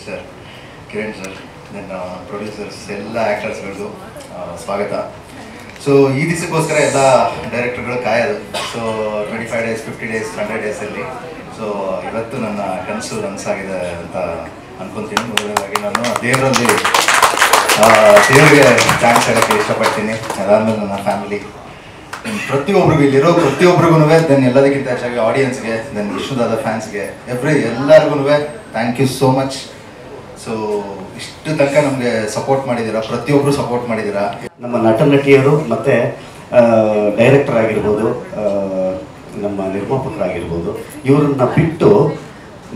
Sir, Kiran sir, then producers, ಎಲ್ಲ ಆ್ಯಕ್ಟರ್ಸ್ಗಳಿಗೂ ಸ್ವಾಗತ. ಸೊ ಈ ದಿವಸಕ್ಕೋಸ್ಕರ ಎಲ್ಲ ಡೈರೆಕ್ಟರ್ಗಳು ಕಾಯೋದು. So 25 days, 50 days, 100 days so ಇವತ್ತು ನನ್ನ ಕನಸು ನನಸಾಗಿದೆ ಅಂತ ಅನ್ಕೊತೀನಿ. ಮೊದಲನೇದಾಗಿ ನಾನು ದೇವರಿಗೆ ಥ್ಯಾಂಕ್ಸ್ ಹೇಳೋಕ್ಕೆ ಇಷ್ಟಪಡ್ತೀನಿ. ಅದಾದಮೇಲೆ ನನ್ನ ಫ್ಯಾಮಿಲಿ, ಪ್ರತಿಯೊಬ್ಬರಿಗೂ, ಇಲ್ಲಿರೋ ಪ್ರತಿಯೊಬ್ಬರಿಗೂ, ದೆನ್ ಎಲ್ಲದಕ್ಕಿಂತ ಹೆಚ್ಚಾಗಿ ಆಡಿಯನ್ಸ್ಗೆ, ದೆನ್ ವಿಷ್ಣುದಾದ ಫ್ಯಾನ್ಸ್ಗೆ, ಎಲ್ಲರಿಗೂ thank you so much. So ಇಷ್ಟು ತನಕ ನಮಗೆ ಸಪೋರ್ಟ್ ಮಾಡಿದ್ದೀರಾ, ಪ್ರತಿಯೊಬ್ಬರು ಸಪೋರ್ಟ್ ಮಾಡಿದ್ದೀರಾ. ನಮ್ಮ ನಟ ನಟಿಯರು ಮತ್ತು ಡೈರೆಕ್ಟರ್ ಆಗಿರ್ಬೋದು, ನಮ್ಮ ನಿರ್ಮಾಪಕರಾಗಿರ್ಬೋದು, ಇವರನ್ನ ಬಿಟ್ಟು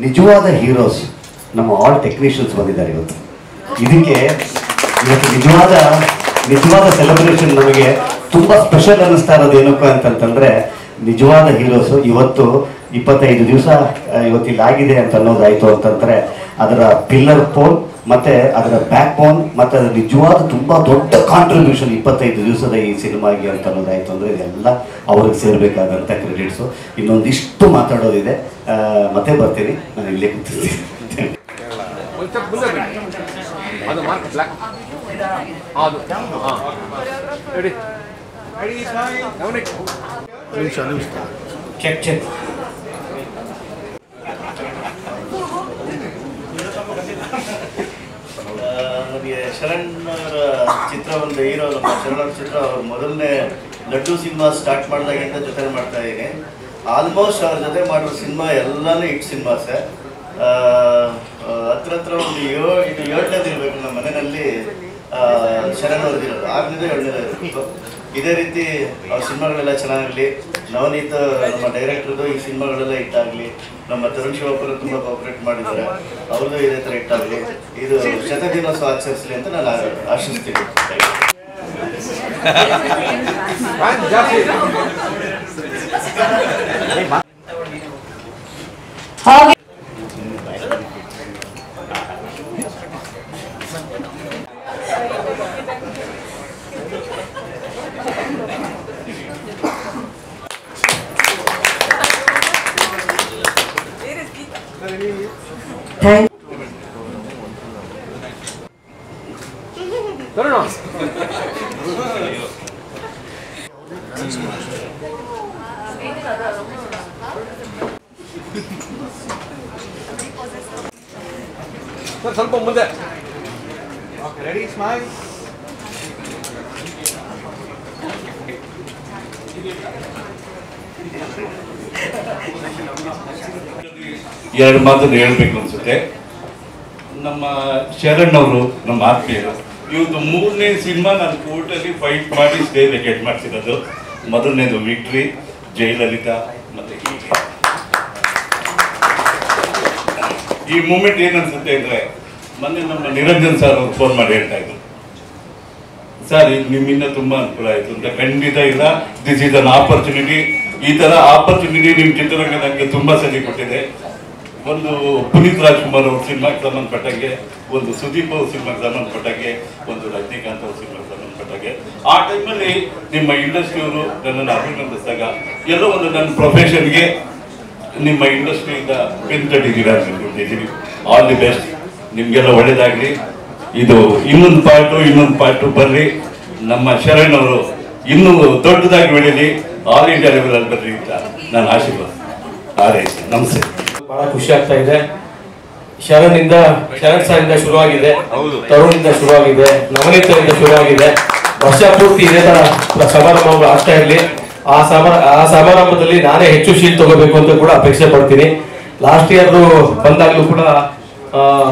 ನಿಜವಾದ ಹೀರೋಸ್ ನಮ್ಮ ಆಲ್ ಟೆಕ್ನಿಷಿಯನ್ಸ್ ಬಂದಿದ್ದಾರೆ ಇವತ್ತು. ಇವತ್ತು ನಿಜವಾದ ಸೆಲೆಬ್ರೇಷನ್ ನಮಗೆ ತುಂಬ ಸ್ಪೆಷಲ್ ಅನ್ನಿಸ್ತಾ ಇರೋದು ಏನಪ್ಪ ಅಂತಂತಂದರೆ, ನಿಜವಾದ ಹೀರೋಸು ಇವತ್ತು 25 ದಿವಸ ಇವತ್ತಿಲ್ಲಾಗಿದೆ ಅಂತ ಅನ್ನೋದಾಯಿತು ಅಂತಂದರೆ, ಅದರ ಪಿಲ್ಲರ್ ಪೋಲ್ ಮತ್ತು ಅದರ ಬ್ಯಾಕ್ ಬೋನ್ ಮತ್ತು ಅದರ ನಿಜವಾದ ತುಂಬ ದೊಡ್ಡ ಕಾಂಟ್ರಿಬ್ಯೂಷನ್ 25 ದಿವಸದ ಈ ಸಿನಿಮಾಗೆ ಅಂತ ಅನ್ನೋದಾಯಿತು ಅಂದರೆ, ಇದೆಲ್ಲ ಅವ್ರಿಗೆ ಸೇರಬೇಕಾದಂಥ ಕ್ರೆಡಿಟ್ಸು. ಇನ್ನೊಂದಿಷ್ಟು ಮಾತಾಡೋದಿದೆ, ಮತ್ತೆ ಬರ್ತೀನಿ. ನಾನು ಇಲ್ಲೇ ಕೂತಿರ್ತೀನಿ. ಚೆಕ್ ನನಗೆ ಶರಣ್ ಅವರ ಚಿತ್ರ, ಒಂದು ಹೀರೋ, ನಮ್ಮ ಶರಣ್ ಅವ್ರ ಚಿತ್ರ ಅವ್ರ ಮೊದಲನೇ ಲಡ್ಡು ಸಿನಿಮಾ ಸ್ಟಾರ್ಟ್ ಮಾಡಿದಾಗಿಂದ ಜೊತೆ ಮಾಡ್ತಾ ಇದ್ದೀನಿ. ಆಲ್ಮೋಸ್ಟ್ ಅವ್ರ ಜೊತೆ ಮಾಡಿರೋ ಸಿನಿಮಾ ಎಲ್ಲನೂ ಹಿಟ್ ಸಿನಿಮಾಸೆ. ಹತ್ರ ಒಂದು 7ನೇದು ಇರಬೇಕು ನಮ್ಮ ಮನೆಯಲ್ಲಿ ಶರಣ್ ಅವ್ರದ್ದಿರೋದು, 6ನೇದು 7ನೇದು ಇರಬೇಕು. ಇದೇ ರೀತಿ ಅವ್ರ ಸಿನಿಮಾಗಳೆಲ್ಲ ಚೆನ್ನಾಗಲಿ. ನವನೀತ್ ನಮ್ಮ ಡೈರೆಕ್ಟರ್ದು ಈ ಸಿನಿಮಾಗಳೆಲ್ಲ ಹಿಟ್ಟಾಗಲಿ. ನಮ್ಮ ತರುಣ್ ಶಿವಪುರ ತುಂಬ ಕೋಆಪರೇಟ್ ಮಾಡಿದ್ದಾರೆ, ಅವ್ರದ್ದು ಇದೇ ಥರ ಹಿಟ್ಟಾಗಲಿ. ಇದು ಶತದಿನೋತ್ಸವ ಆಚರಿಸಲಿ ಅಂತ ನಾನು ಆಶಿಸ್ತೀನಿ. ಸ್ವಲ್ಪ ಮುಂದೆ ರೆಡಿ, ಸ್ಮೈಲ್. ಎರಡು ಮಾತನ್ನು ಹೇಳ್ಬೇಕು ಅನ್ಸುತ್ತೆ. ನಮ್ಮ ಶರಣ್ ಅವರು ನಮ್ಮ ಆತ್ಮೀಯರು. ಇವತ್ತು 3ನೇ ಸಿನಿಮಾ ನಾನು ಕೋರ್ಟಲ್ಲಿ ಫೈಟ್ ಮಾಡಿ ಸ್ಟೇ ವೇಕೆಟ್ ಮಾಡ್ತಿರೋದು. ಮೊದಲನೇದು ವಿಕ್ಟ್ರಿ, ಜಯಲಲಿತಾ, ಮತ್ತು ಹೀಗೆ ಈ ಮೂಮೆಂಟ್ ಏನನ್ಸುತ್ತೆ ಅಂದರೆ, ಮೊನ್ನೆ ನಮ್ಮ ನಿರಂಜನ್ ಸರ್ ಅವ್ರು ಫೋನ್ ಮಾಡಿ ಹೇಳ್ತಾ ಇದ್ರು, ಸರ್ ಇದು ನಿಮ್ಮಿಂದ ತುಂಬ ಅನುಕೂಲ ಆಯಿತು ಅಂತ. ಖಂಡಿತ ಇಲ್ಲ, ದಿಸ್ ಈಸ್ ಅನ್ ಆಪರ್ಚುನಿಟಿ. ಈ ಥರ ಆಪರ್ಚುನಿಟಿ ನಿಮ್ಮ ಚಿತ್ರರಂಗ ನನಗೆ ತುಂಬ ಸರಿ ಕೊಟ್ಟಿದೆ. ಒಂದು ಪುನೀತ್ ರಾಜ್ಕುಮಾರ್ ಅವ್ರ ಸಿನಿಮಾಗೆ ಸಂಬಂಧಪಟ್ಟಂಗೆ, ಒಂದು ಸುದೀಪ್ ಅವ್ರ ಸಿನಿಮಾಗೆ ಸಂಬಂಧಪಟ್ಟಂಗೆ, ಒಂದು ರಜನಿಕಾಂತ್ ಅವ್ರ ಸಿನಿಮಾಗೆ ಸಂಬಂಧಪಟ್ಟಂಗೆ, ಆ ಟೈಮಲ್ಲಿ ನಿಮ್ಮ ಇಂಡಸ್ಟ್ರಿಯವರು ನನ್ನನ್ನು ಅಭಿನಂದಿಸಿದಾಗ ಎಲ್ಲೋ ಒಂದು ನನ್ನ ಪ್ರೊಫೆಷನ್ಗೆ ನಿಮ್ಮ ಇಂಡಸ್ಟ್ರಿಯಿಂದ ಬೆಂತಟ್ಟಿದ್ದೀರಾ ಅನ್ಕೊಂಡಿದ್ದೀನಿ. ಆಲ್ ದಿ ಬೆಸ್ಟ್, ನಿಮಗೆಲ್ಲ ಒಳ್ಳೇದಾಗಲಿ. ಇದು ಇನ್ನೊಂದು ಪಾರ್ಟು ಬರ್ರಿ. ನಮ್ಮ ಶರಣ್ ಅವರು ಇನ್ನೂ ದೊಡ್ಡದಾಗಿ ಬೆಳೀಲಿ, ಆಲ್ ಇಂಡಿಯಾ ಲೆವೆಲಲ್ಲಿ ಬರ್ರಿ ಅಂತ ನಾನು ಆಶೀರ್ವಾದ ಹಾರೈಸಿ. ನಮಸ್ತೆ. ಬಹಳ ಖುಷಿ ಆಗ್ತಾ ಇದೆ. ಶರಣ್ ಸಾರಿಂದ ಶುರುವಾಗಿದೆ, ತರುಣಿಂದ ಶುರುವಾಗಿದೆ, ನವನೀತರಿಂದ ಶುರುವಾಗಿದೆ. ವರ್ಷ ಪೂರ್ತಿ ಇದೇ ತರ ಸಮಾರಂಭಗಳು ಆಗ್ತಾ ಇರಲಿ. ಆ ಸಮಾರಂಭದಲ್ಲಿ ನಾನೇ ಹೆಚ್ಚು ಶೀಲ್ ತಗೋಬೇಕು ಅಂತ ಕೂಡ ಅಪೇಕ್ಷೆ ಪಡ್ತೀನಿ. ಲಾಸ್ಟ್ ಇಯರ್ ಬಂದಾಗಲೂ ಕೂಡ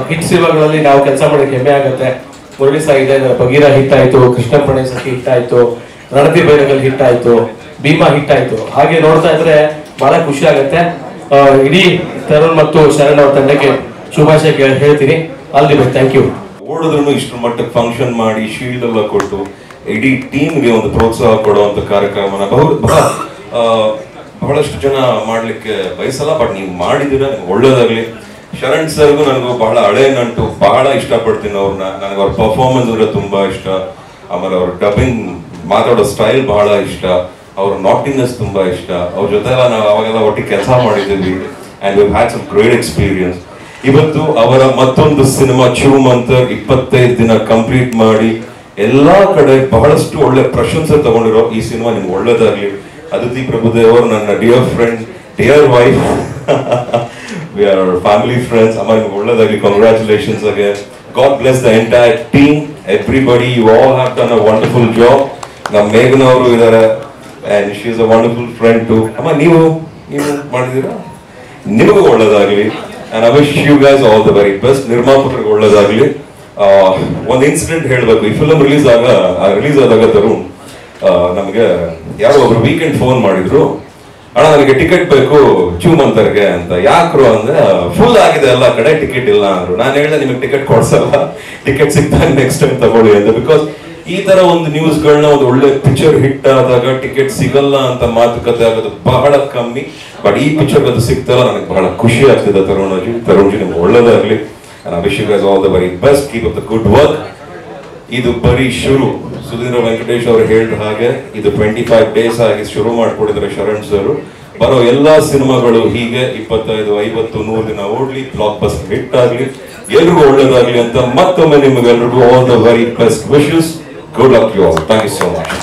ಹಿಟ್ ಸಿನಿಮಾಗಳಲ್ಲಿ ನಾವು ಕೆಲಸ ಮಾಡೋಕ್ಕೆ ಹೆಮ್ಮೆ ಆಗುತ್ತೆ. ಮುರಳಿ ಸಾಗಿದೆ, ಬಗೀರ ಹಿಟ್ ಆಯ್ತು, ಕೃಷ್ಣ ಪ್ರಣಯ ಸಖಿ ಹಿಟ್ ಆಯ್ತು, ರಣತಿ ಬೈರಗಲ್ ಹಿಟ್ ಆಯ್ತು, ಭೀಮಾ ಹಿಟ್ ಆಯ್ತು. ಹಾಗೆ ನೋಡ್ತಾ ಇದ್ರೆ ಬಹಳ ಖುಷಿ ಆಗುತ್ತೆ. ಇಡೀ ತರುಣ್ ಮತ್ತು ಶರಣ್ ಅವ್ರ ತಂಡಕ್ಕೆ ಶುಭಾಶಯ ಹೇಳ್ತೀನಿ. All the best. Thank you. ಓಡಿದ್ರು ಇಷ್ಟು ಮಟ್ಟಕ್ಕೆ ಫಂಕ್ಷನ್ ಮಾಡಿ ಶೀಲ್ಡ್ ಎಲ್ಲ ಕೊಟ್ಟು ಇಡೀ ಟೀಮ್ಗೆ ಒಂದು ಪ್ರೋತ್ಸಾಹ ಕೊಡುವಂತ ಕಾರ್ಯಕ್ರಮನ ಬಹಳಷ್ಟು ಜನ ಮಾಡ್ಲಿಕ್ಕೆ ಬಯಸಲ್ಲ, ಬಟ್ ನೀವು ಮಾಡಿದ್ದೀರಾ, ಒಳ್ಳೇದಾಗ್ಲಿ. ಶರಣ್ ಸರ್ಗೂ ನನಗೂ ಬಹಳ ಹಳೆ ನಂಟು, ಬಹಳ ಇಷ್ಟಪಡ್ತೀನಿ ಅವ್ರನ್ನ. ನನಗೆ ಅವ್ರ ಪರ್ಫಾರ್ಮೆನ್ಸ್ ಅಂದ್ರೆ ತುಂಬಾ ಇಷ್ಟ. ಆಮೇಲೆ ಅವ್ರ ಡಬ್ಬಿಂಗ್ ಮಾತಾಡೋ ಸ್ಟೈಲ್ ಬಹಳ ಇಷ್ಟ. ಅವ್ರ ನಾಟಿನೆಸ್ ತುಂಬಾ ಇಷ್ಟ. ಅವ್ರ ಜೊತೆ ನಾವು ಅವಾಗೆಲ್ಲ ಒಟ್ಟಿಗೆ ಕೆಲಸ ಮಾಡಿದ್ದೀವಿ. and we've had some great experience. ಇವತ್ತು ಅವರ ಮತ್ತೊಂದು ಸಿನಿಮಾ ಚೂಮಂತರ್ 25 ದಿನ ಕಂಪ್ಲೀಟ್ ಮಾಡಿ ಎಲ್ಲಾ ಕಡೆ ಬಹಳಷ್ಟು ಒಳ್ಳೆ ಪ್ರಶಂಸೆ ತಗೊಂಡಿರೋ ಈ ಸಿನಿಮಾ ನಿಮ್ಗೆ ಒಳ್ಳೇದಾಗ್ಲಿ. ಅದಿತಿ ಪ್ರಭುದೇವ್ ಅವರು ನನ್ನ dear friend, dear wife, we are family friends. ಅಮ್ಮ ನಿಮ್ಗೆ ಒಳ್ಳೇದಾಗ್ಲಿ. Congratulations again. God bless the entire team, everybody. You all have done a wonderful job. ನಮ್ಮ ಮೇಘನ ಅವರು ಇದ್ದಾರೆ and she is a wonderful friend too. ಅಮ್ಮ ನೀವು ಮಾಡಿದೀರಾ? ನಿಮಗೂ ಒಳ್ಳೇದಾಗ್ಲಿ and I wish you guys all the very best. ನಿರ್ಮಾಪಕರಿಗೆ ಒಳ್ಳೇದಾಗ್ಲಿ. ಒಂದು ಇನ್ಸಿಡೆಂಟ್ ಹೇಳಬೇಕು. ಈ ಫಿಲ್ಮ್ ರಿಲೀಸ್ ಆದಾಗ ತರುಣ್ ನಮಗೆ ಯಾರೋ ಒಬ್ರು ವೀಕೆಂಡ್ ಫೋನ್ ಮಾಡಿದ್ರು, ಅಣ್ಣ ನನಗೆ ಟಿಕೆಟ್ ಬೇಕು ಚೂಮಂತರ್ಗೆ ಅಂತ. ಯಾಕ್ರು ಅಂದ್ರೆ ಫುಲ್ ಆಗಿದೆ ಎಲ್ಲ ಕಡೆ, ಟಿಕೆಟ್ ಇಲ್ಲ ಅಂದ್ರು. ನಾನು ಹೇಳಿದೆ ನಿಮಗೆ ಟಿಕೆಟ್ ಕೊಡ್ಸಲ್ಲ, ಟಿಕೆಟ್ ಸಿಗ್ತಾನೆ ನೆಕ್ಸ್ಟ್ ಟೈಮ್ ತಗೊಳ್ಳಿ ಅಂತ. ಬಿಕಾಸ್ ಈ ತರ ಒಂದು ನ್ಯೂಸ್ಗಳನ್ನ ಒಂದು ಒಳ್ಳೆ ಪಿಕ್ಚರ್ ಹಿಟ್ ಆದಾಗ ಟಿಕೆಟ್ ಸಿಗಲ್ಲ ಅಂತ ಮಾತುಕತೆ ಆಗೋದು ಬಹಳ ಕಮ್ಮಿ. ಬಟ್ ಈ ಪಿಕ್ಚರ್ ಅದು ಸಿಗ್ತಲ್ಲ, ನನಗೆ ಬಹಳ ಖುಷಿ ಆಗ್ತಿದೆ. ತರುಣ್ ಜಿ ನಿಮ್ಗೆ ಒಳ್ಳೇದಾಗ್ಲಿ. and I wish you guys all the very best. Keep up the good work. ಇದು ಬರೀ ಶುರು. ಸುಧೀಂದ್ರ ವೆಂಕಟೇಶ್ ಅವರು ಹೇಳಿದ ಹಾಗೆ ಇದು 25 ಡೇಸ್ ಆಗಿ ಶುರು ಮಾಡ್ಕೊಡಿದ್ರೆ ಶರಣ್ ಸರ್. ಬರೋ ಎಲ್ಲಾ ಸಿನಿಮಾಗಳು ಹೀಗೆ 25, 50, 100 ದಿನ ಓಡ್ಲಿ, ಬ್ಲಾಕ್ ಬಸ್ಟರ್ ಹಿಟ್ ಆಗ್ಲಿ, ಎಲ್ರಿಗೂ ಒಳ್ಳೇದಾಗ್ಲಿ ಅಂತ ಮತ್ತೊಮ್ಮೆ ನಿಮಗೆಲ್ರಿಗೂ all the very best wishes. Good luck you all. Thank you so much.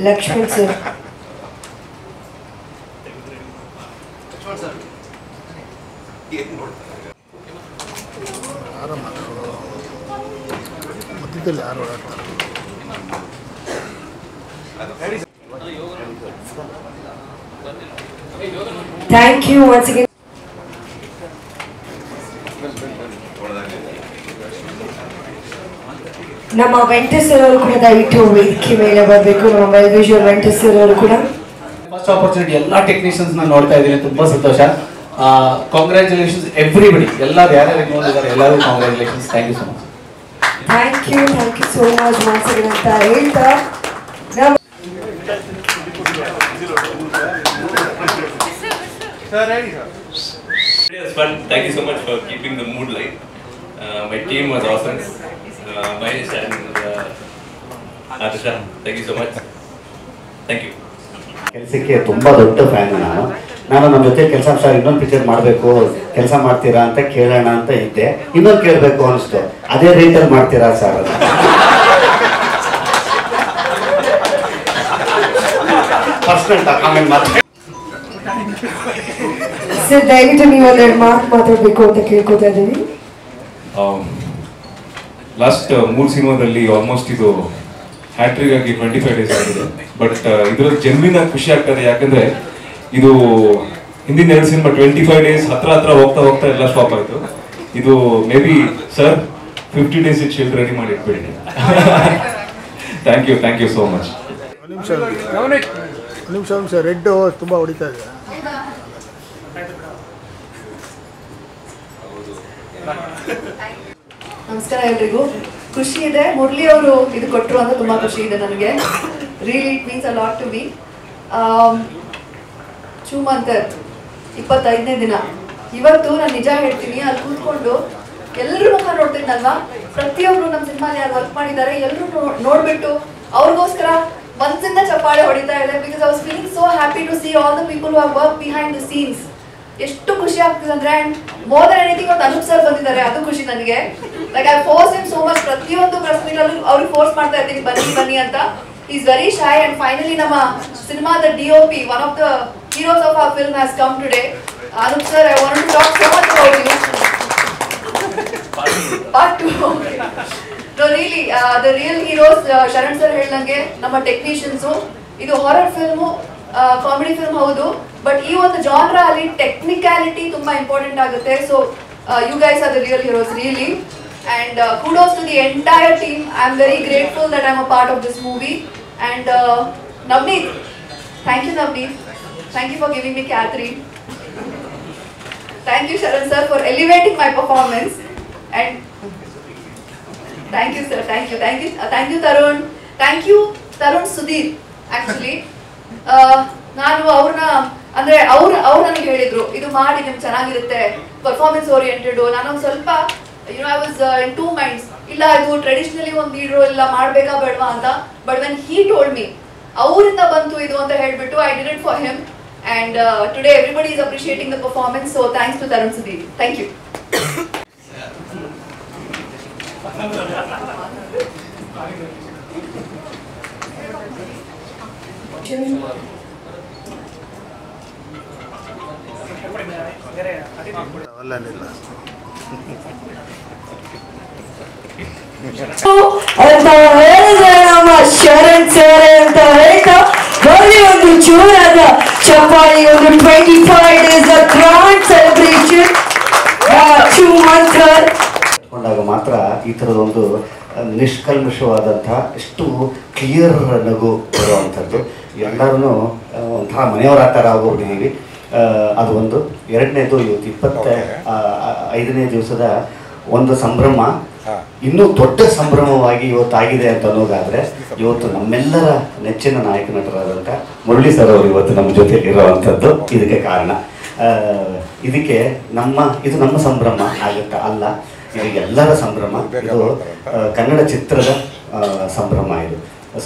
Lakshman sir. Thank you once again. ನಮ್ಮ ವೆಂಕಟೇಶ್ ಸರ್ ಅವರು ಕೂಡ ದಯವಿಟ್ಟು ವೇದಿಕೆ ಮೇಲೆ ಬರಬೇಕು. ನಮ್ಮ ವೆಲ್ ವಿಷುವಲ್ ವೆಂಕಟೇಶ್ ಸರ್ ಅವರು ಕೂಡ. ಫಸ್ಟ್ ಆಪರ್ಚುನಿಟಿ ಎಲ್ಲ ಟೆಕ್ನಿಷಿಯನ್ಸ್ ನಾನು ನೋಡ್ತಾ ಇದ್ದೀನಿ, ತುಂಬಾ ಸಂತೋಷ. ಕಾಂಗ್ರ್ಯಾಚುಲೇಷನ್ಸ್ ಎವ್ರಿಬಡಿ, ಎಲ್ಲರೂ ಯಾರ್ಯಾರು ನೋಡಿದ್ದಾರೆ ಎಲ್ಲರೂ congratulations. Thank you so much. Thank you so much once again ಅಂತ ಹೇಳ್ತಾ It was fun. Thank you so much for keeping the mood light. My team was awesome. Mahesh and Atisha, thank you so much. Thank you. ಕೆಲಸಕ್ಕೆ ತುಂಬಾ ದೊಡ್ಡ fan ನಾನು ನಮ್ಮ ಜೊತೆ ಕೆಲಸ sir ಇನ್ನೊಂದು ಪಿಕ್ಚರ್ ಮಾಡಬೇಕು, ಕೆಲಸ ಮಾಡ್ತೀರಾ ಅಂತ ಕೇಳೋಣ ಅಂತ ಇದ್ದೆ. ಇನ್ನೊಂದು ಕೇಳಬೇಕು ಅನಿಸ್ತು, ಅದೇ ರೇಟಲ್ಲಿ ಮಾಡ್ತೀರಾ ಸರ್ ಅಂತ. ಪರ್ಸನಲ್ ಆಮೇಲೆ ಮಾತ್ರ ಸರ್ ದಯವಿಟ್ಟು ನೀವು ಒಂದೆರಡು ಮಾತಾಡಬೇಕು ಅಂತ ಕೇಳ್ಕೊತಾ ಇದ್ದೀವಿ. ಲಾಸ್ಟ್ 3 ಸಿನಿಮಾದಲ್ಲಿ ಆಲ್ಮೋಸ್ಟ್ ಇದು ಹ್ಯಾಟ್ರಿಕ್ ಆಗಿ 25 ಡೇಸ್ ಆಗಿದೆ. ಬಟ್ ಇದರಲ್ಲಿ ಜೆನ್ವಿನ್ ಆಗಿ ಖುಷಿ ಆಗ್ತದೆ, ಯಾಕಂದ್ರೆ ಇದು ಹಿಂದಿನ 2 ಸಿನಿಮಾ 25 ಡೇಸ್ ಹತ್ರ ಹೋಗ್ತಾ ಎಲ್ಲ ಸ್ಟಾಪ್ ಆಯ್ತು. ಇದು ಮೇ ಬಿ ಸರ್ 50 ಡೇಸ್ ಇಟ್ ಶಿಲ್ಡ್ ರೆಡಿ ಮಾಡಿ ಇಟ್ಬಿಡಿ. Thank you so much. ನಿಮಿಷ ರೆಡ್ ತುಂಬಾ ಹೊಡಿತಾ ಇದೆ. ನಮಸ್ಕಾರ ಎಲ್ರಿಗೂ. ಖುಷಿ ಇದೆ, ಮುರಳಿ ಅವರು ಇದು ಕೊಟ್ಟರು ಅಂತ ತುಂಬಾ ಖುಷಿ ಇದೆ ನನಗೆ. Really it means a lot to me. Choomantar 25ನೇ ದಿನ. ಇವತ್ತು ನಾನು ನಿಜ ಹೇಳ್ತೀನಿ, ಅಲ್ಲಿ ಕೂತ್ಕೊಂಡು ಎಲ್ಲರೂ ಮುಖ ನೋಡ್ತಿದ್ದಲ್ವಾ, ಪ್ರತಿಯೊಬ್ರು ನಮ್ಮ ಸಿನಿಮಾಲಿ ಯಾರು ವರ್ಕ್ ಮಾಡಿದ್ದಾರೆ ಎಲ್ಲರೂ ನೋಡ್ಬಿಟ್ಟು ಅವ್ರಿಗೋಸ್ಕರ ಮನಸ್ಸಿಂದ ಚಪ್ಪಾಳೆ ಹೊಡಿತಾ ಇದೆ. Because I was feeling so happy to see all the people who have work behind the scenes. ಎಷ್ಟು ಖುಷಿ ಆಗ್ತಿದೆ ಅಂದ್ರೆ, ಅಂಡ್ ಮೋರ್ ದನ್ ಎನಿಥಿಂಗ್ ಅವ್ರು ಅನೂಪ್ ಸರ್ ಬಂದಿದ್ದಾರೆ, ಅದು ಖುಷಿ ನನಗೆ. Like I force him so much. ಪ್ರತಿಯೊಂದು ಪ್ರೆಸ್ ಮೀಟ್ ಅಲ್ಲೂ ಅವ್ರಿಗೆ ಫೋರ್ಸ್ ಮಾಡ್ತಾ ಇರ್ತೀನಿ ಬನ್ನಿ ಅಂತ. Is very shy. And finally ನಮ್ಮ ಸಿನಿಮಾದ DOP, one of the heroes of our film has come today. Anoop sir, I want to talk so much about you. Part 2. So really the real heroes Sharan sir ಹೇಳ್ದಂಗೆ ನಮ್ಮ technicians. ಇದು horror film, comedy film ಹೌದು, but ಈ ಒಂದು genre ಅಲ್ಲಿ technicality ತುಂಬಾ important ಆಗುತ್ತೆ. So you guys are the real heroes really. And kudos to the entire team. I am very grateful that I am a part of this movie. And Navneet, thank you Navneet. Thank you for giving me Catherine. Thank you Sharan sir for elevating my performance. And thank you sir, thank you Tarun. Thank you Tarun Sudhir. Actually, ನಾನು ಅವ್ರನ್ನ ಅಂದ್ರೆ ಅವ್ರು ನನಗೆ ಹೇಳಿದ್ರು ಇದು ಮಾಡಿ ನಿಮ್ಗೆ ಚೆನ್ನಾಗಿರುತ್ತೆ, ಪರ್ಫಾರ್ಮೆನ್ಸ್ ಓರಿಯೆಂಟೆಡ್. ನಾನೊಂದು ಸ್ವಲ್ಪ I was in two minds. ಇಲ್ಲ ಇದು ಟ್ರೆಡಿಷನಲಿ ಒಂದು ಲೀಡ್ರು ಇಲ್ಲ ಮಾಡಬೇಕಾ ಬೇಡವಾ ಅಂತ. But when he told me ಅವರಿಂದ ಬಂತು ಇದು ಅಂತ ಹೇಳ್ಬಿಟ್ಟು I did it for him. and today everybody is appreciating the performance, so thanks to Tarun Sudhir. Thank you. ಅಂತ ಹೇಳಿದ್ರೆ ನಮ್ಮ ಶರಣ್ ಸರ್ ಅಂತ ಹೇಳ್ತಾ ಬರೀ ಒಂದು ಜೋರಾದ ಚಪ್ಪಾಳಿ. ಒಂದು 25 days ಗ್ರಾಂಡ್ ಸೆಲೆಬ್ರೇಷನ್ ಕೊಂಡಾಗ ಮಾತ್ರ ಈ ಥರದೊಂದು ನಿಷ್ಕಲ್ಮಶವಾದಂತಹ ಎಷ್ಟು ಕ್ಲಿಯರ್ ನಗು ಬರುವಂಥದ್ದು. ಎಲ್ಲರೂ ಒಂಥರ ಮನೆಯವರ ಥರ ಆಗೋಗ್ಬಿಟ್ಟಿದ್ದೀವಿ. ಅದು ಒಂದು. ಎರಡನೇದು ಇವತ್ತು 25ನೇ ದಿವಸದ ಒಂದು ಸಂಭ್ರಮ ಇನ್ನೂ ದೊಡ್ಡ ಸಂಭ್ರಮವಾಗಿ ಇವತ್ತಾಗಿದೆ ಅಂತ ಅನ್ನೋದಾದರೆ ಇವತ್ತು ನಮ್ಮೆಲ್ಲರ ನೆಚ್ಚಿನ ನಾಯಕ ನಟರಾದಂಥ ಮುರಳಿ ಸರ್ ಅವರು ಇವತ್ತು ನಮ್ಮ ಜೊತೆಲಿ ಇರೋವಂಥದ್ದು ಇದಕ್ಕೆ ಕಾರಣ. ಇದಕ್ಕೆ ಇದು ನಮ್ಮ ಸಂಭ್ರಮ ಆಗುತ್ತಾ? ಅಲ್ಲ, ಇದು ಎಲ್ಲರ ಸಂಭ್ರಮ. ಇದು ಕನ್ನಡ ಚಿತ್ರದ ಸಂಭ್ರಮ. ಇದು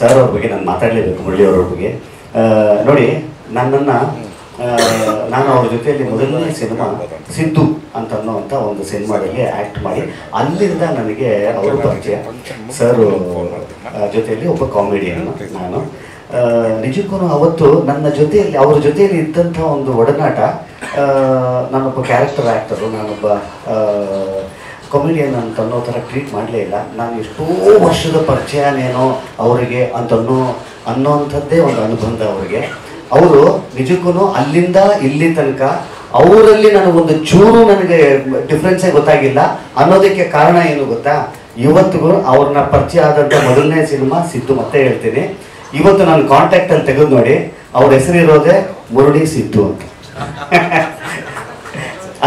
ಸರ್ ಅವ್ರ ಬಗ್ಗೆ ನಾನು ಮಾತಾಡಲೇಬೇಕು. ಮುರಳಿ ಅವ್ರ ಬಗ್ಗೆ ನೋಡಿ, ನಾನು ಅವ್ರ ಜೊತೆಯಲ್ಲಿ ಮೊದಲನೇ ಸಿನಿಮಾ ಸಿದ್ದು ಅಂತ ಅನ್ನೋವಂಥ ಒಂದು ಸಿನಿಮಾದಲ್ಲಿ ಆ್ಯಕ್ಟ್ ಮಾಡಿ ಅಲ್ಲಿಂದ ನನಗೆ ಅವರ ಪರಿಚಯ. ಸರ್ ಜೊತೆಯಲ್ಲಿ ಒಬ್ಬ ಕಾಮಿಡಿಯನ್ ನಾನು. ನಿಜಕ್ಕೂ ಅವತ್ತು ನನ್ನ ಜೊತೆಯಲ್ಲಿ ಅವ್ರ ಜೊತೆಯಲ್ಲಿ ಇದ್ದಂಥ ಒಂದು ಒಡನಾಟ, ನಾನೊಬ್ಬ ಕ್ಯಾರೆಕ್ಟರ್ ಆ್ಯಕ್ಟರು, ನಾನೊಬ್ಬ ಕಾಮಿಡಿಯನ್ ಅಂತ ಅನ್ನೋ ಥರ ಟ್ರೀಟ್ ಮಾಡಲೇ ಇಲ್ಲ. ನಾನು ಎಷ್ಟೋ ವರ್ಷದ ಪರಿಚಯನೇನೋ ಅವರಿಗೆ ಅನ್ನೋವಂಥದ್ದೇ ಒಂದು ಅನುಬಂಧ ಅವರಿಗೆ. ಅವರು ನಿಜಕ್ಕೂ ಅಲ್ಲಿಂದ ಇಲ್ಲಿ ತನಕ ಅವರಲ್ಲಿ ನನಗೊಂದು ಚೂರು ನನಗೆ ಡಿಫ್ರೆನ್ಸೇ ಗೊತ್ತಾಗಿಲ್ಲ. ಅನ್ನೋದಕ್ಕೆ ಕಾರಣ ಏನು ಗೊತ್ತಾ? ಇವತ್ತಿಗೂ ಅವ್ರನ್ನ ಪರಿಚಯ ಆದಂಥ ಮೊದಲನೇ ಸಿನಿಮಾ ಸಿದ್ದು. ಮತ್ತೆ ಹೇಳ್ತೀನಿ, ಇವತ್ತು ನಾನು ಕಾಂಟ್ಯಾಕ್ಟಲ್ಲಿ ತೆಗೆದು ನೋಡಿ ಅವ್ರ ಹೆಸರಿರೋದೇ ಮುರಳಿ ಸಿದ್ದು ಅಂತ.